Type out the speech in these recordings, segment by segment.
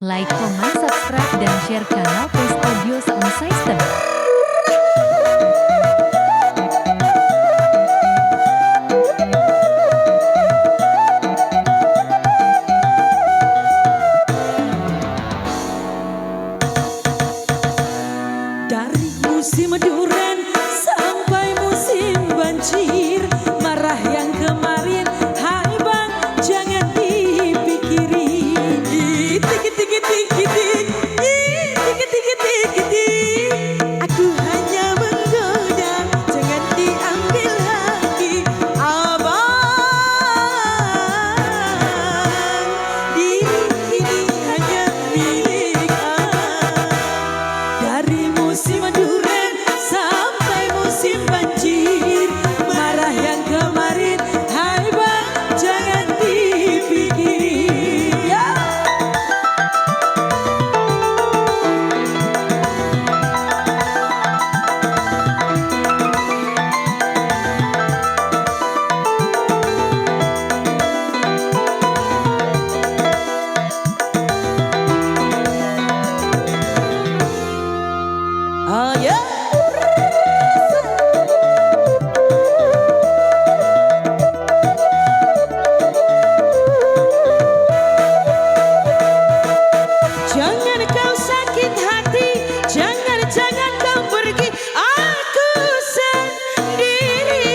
Like, comment, subscribe, dan share channel Pes Audio Sound System. Dari musim durian sampai musim banjir, marah yang kemarin, hai bang jangan dipikiri. Tiki tiki tiki tiki tiki tiki tiki, aku hanya menggoda, jangan diambil lagi abang. Diri ini hanya milik abang. Dari musim durian sampai musim banjir, marah yang kemarin, hai bang jangan dipikiri. Ya. Oh ya. Jangan kau sakit hati, jangan kau pergi, aku sendiri.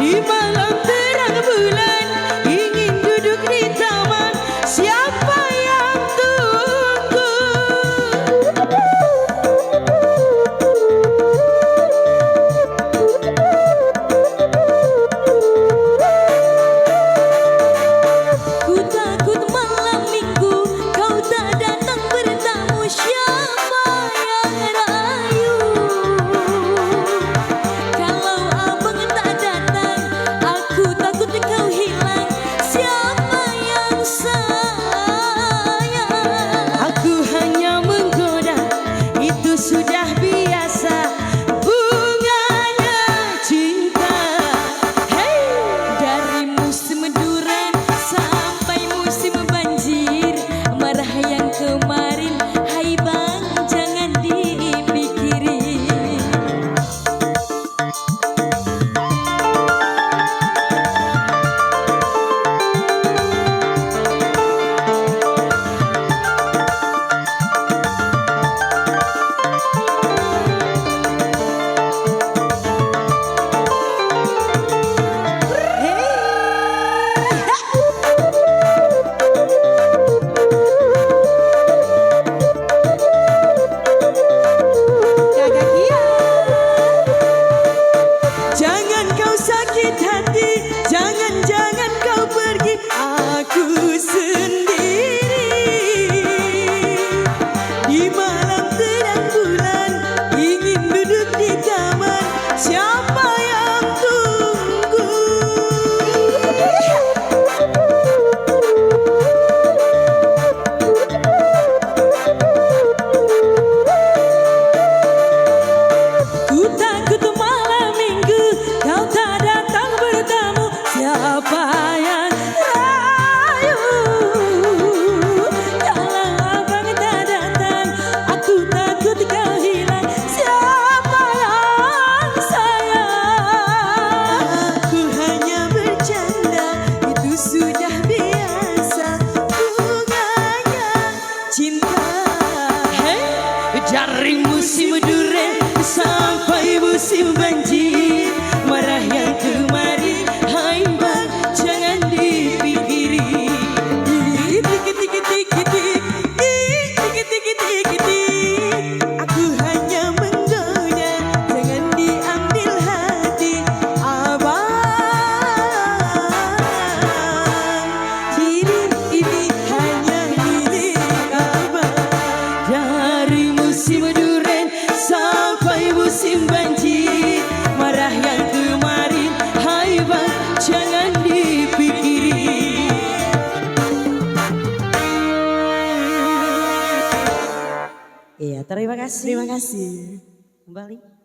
Di malam terang bulan, ingin duduk di taman, siapa yang tunggu? Ku takut malam minggu kau tak datang bertamu, siapa yang rayu? Kalau abang tak datang, aku takut kau hilang, siapa yang sayang? Aku hanya menggoda, itu sudah biasa, bunganya cinta. Hey, dari musim durian sampai musim banjir, marah yang kemarin, hai bang jangan dipikiri. Jangan kau sakit hati, jangan kau pergi, aku sendiri. Di malam terang bulan, ingin duduk di taman, siapa yang tunggu? Ku takut malam minggu kau tak datang bertamu, siapa yang rayu? Kalau abang tak datang, aku takut kau hilang, siapa yang sayang? Aku hanya bercanda, itu sudah biasa, bunganya cinta. Hey, dari musim durian sampai musim banjir, marah yang kemarin, hai bang jangan dipikiri. Tiki tiki tiki tiki tiki tiki tiki tiki, aku hanya menggoda, jangan diambil hati abang. Diri ini hanya milik abang. Dari musim durian sampai musim banjir, marah yang kemarin, hai bang jangan dipikiri. Iya, terima kasih. Terima kasih. Kembali.